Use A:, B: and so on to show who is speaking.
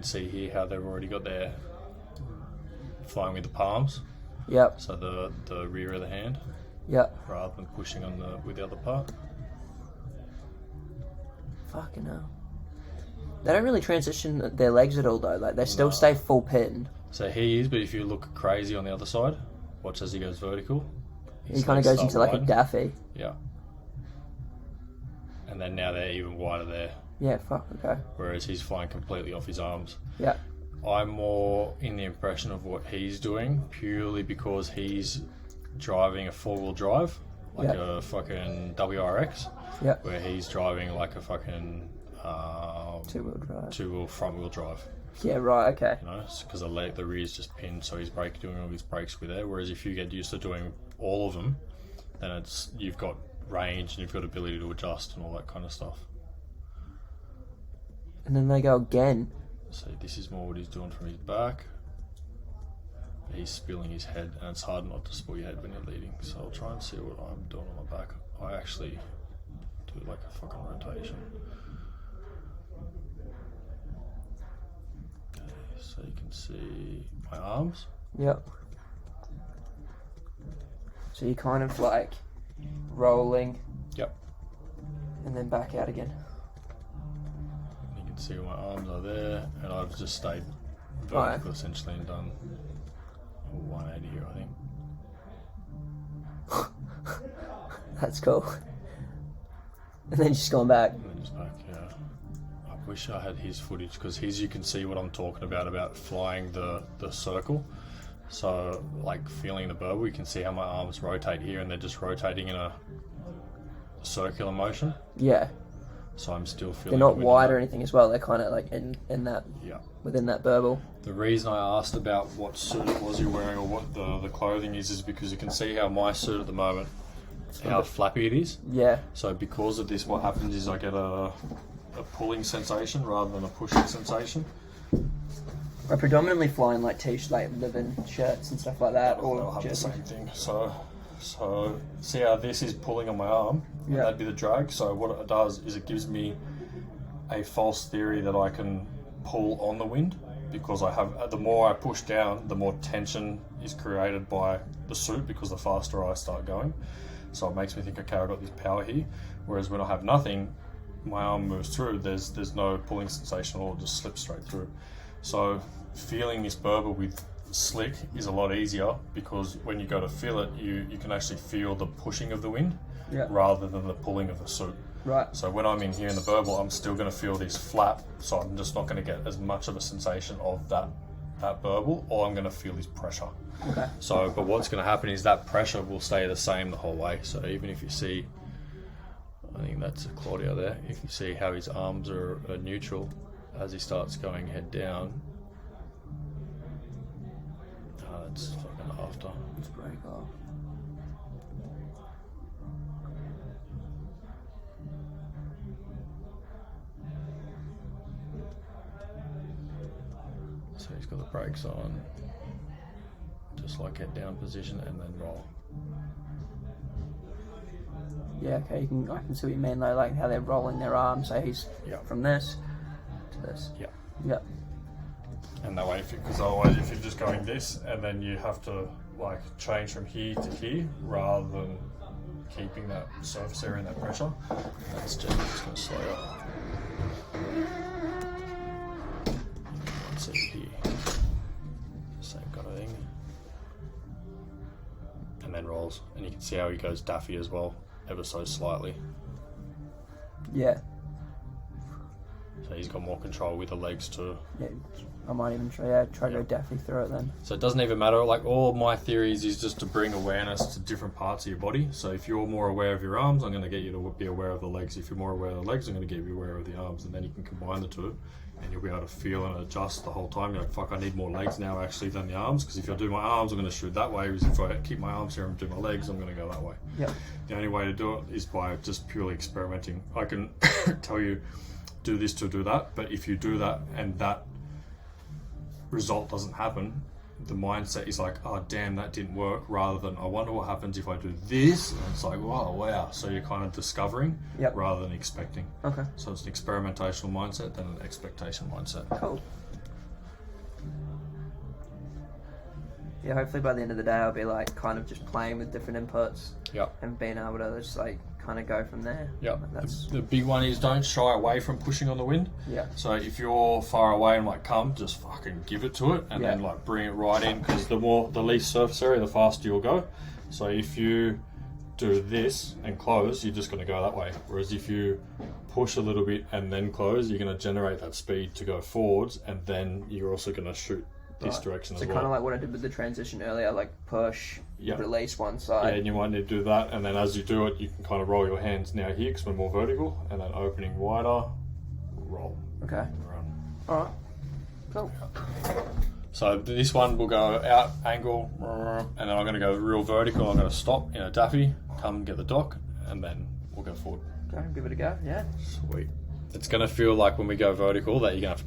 A: see here how they've already got their flying with the palms.
B: Yep.
A: So the rear of the hand.
B: Yep.
A: Rather than pushing on with the other part.
B: Fucking hell. They don't really transition their legs at all though. Like they still stay full pin.
A: So he is, but if you look crazy on the other side, watch as he goes vertical.
B: He kind of goes into like a daffy.
A: Yeah. And then now they're even wider there.
B: Yeah, fuck, okay.
A: Whereas he's flying completely off his arms.
B: Yeah.
A: I'm more in the impression of what he's doing purely because he's driving a 4-wheel drive, like a fucking WRX.
B: Yeah.
A: Where he's driving like a fucking
B: 2-wheel drive.
A: 2-wheel front wheel drive.
B: Yeah, right, okay.
A: You know, because the rear's just pinned, so he's doing all his brakes with there. Whereas if you get used to doing all of them, then you've got range and you've got ability to adjust and all that kind of stuff.
B: And then they go again.
A: So this is more what he's doing from his back. He's spilling his head, and it's hard not to spill your head when you're leading. So I'll try and see what I'm doing on my back. I actually do like a fucking rotation. Okay, so you can see my arms.
B: Yep. So you're kind of like rolling.
A: Yep.
B: And then back out again.
A: You can see my arms are there, and I've just stayed vertical essentially and done a 180 here, I think.
B: That's cool. And then just going back.
A: And then just back, yeah. I wish I had his footage, because you can see what I'm talking about flying the circle. So, like feeling the burble, you can see how my arms rotate here, and they're just rotating in a circular motion.
B: Yeah.
A: So I'm still feeling.
B: They're not wide or anything as well. They're kind of like in that. Yeah. Within that burble.
A: The reason I asked about what suit it was you're wearing or what the clothing is because you can see how my suit at the moment, how flappy it is. Yeah. So because of this, what happens is I get a pulling sensation rather than a pushing sensation.
B: We're predominantly flying like like living shirts and stuff like that,
A: or have the same thing. So see how this is pulling on my arm? Yeah. That'd be the drag. So what it does is it gives me a false theory that I can pull on the wind, because the more I push down, the more tension is created by the suit, because the faster I start going. So it makes me think, okay, I've got this power here. Whereas when I have nothing, my arm moves through. There's no pulling sensation, or it just slips straight through. So feeling this burble with slick is a lot easier, because when you go to feel it, you can actually feel the pushing of the wind rather than the pulling of the suit. Right. So when I'm in here in the burble, I'm still going to feel this flap, so I'm just not going to get as much of a sensation of that burble, or I'm going to feel this pressure. Okay. So, but what's going to happen is that pressure will stay the same the whole way. So even if you see, I think that's Claudio there, if you see how his arms are neutral, as he starts going head down, it's fucking after. Let's break off. So he's got the brakes on, just like head down position and then roll.
B: Yeah, okay, I can see what you mean though, like how they're rolling their arms, so he's from this to this. Yeah. Yep.
A: And that way, because otherwise if you're just going this and then you have to like change from here to here rather than keeping that surface area and that pressure, that's just going to slow you up. Let's see here, same kind of thing. And then rolls, and you can see how he goes daffy as well, ever so slightly. Yeah. So he's got more control with the legs too. Yeah,
B: I might even try to go daffy through it then.
A: So it doesn't even matter, like all my theories is just to bring awareness to different parts of your body. So if you're more aware of your arms, I'm going to get you to be aware of the legs. If you're more aware of the legs, I'm going to get you aware of the arms, and then you can combine the two and you'll be able to feel and adjust the whole time. You're like, fuck, I need more legs now actually than the arms, because if I do my arms, I'm going to shoot that way. Whereas if I keep my arms here and do my legs, I'm going to go that way. Yep. The only way to do it is by just purely experimenting. I can tell you, do this to do that, but if you do that and that result doesn't happen, the mindset is like, oh damn, that didn't work, rather than I wonder what happens if I do this, and it's like, wow. So you're kind of discovering rather than expecting. Okay. So it's an experimentational mindset than an expectation mindset.
B: Cool. Yeah, hopefully by the end of the day I'll be like kind of just playing with different inputs.
A: Yeah.
B: And being able to just like kind of go from there.
A: Yeah. The big one is don't shy away from pushing on the wind.
B: Yeah.
A: So if you're far away and like come, just fucking give it to it and then like bring it right in, because the least surface area, the faster you'll go. So if you do this and close, you're just going to go that way. Whereas if you push a little bit and then close, you're going to generate that speed to go forwards, and then you're also going to shoot this direction as well.
B: So kind of like what I did with the transition earlier, like push, release one side.
A: Yeah, and you might need to do that, and then as you do it, you can kind of roll your hands now here because we're more vertical, and then opening wider, roll.
B: Okay.
A: Run.
B: Alright. Cool.
A: So this one will go out, angle, and then I'm going to go real vertical. I'm going to stop in a daffy, come get the dock, and then we'll go forward.
B: Okay, give it a go, yeah.
A: Sweet. It's going to feel like when we go vertical that you're going to have to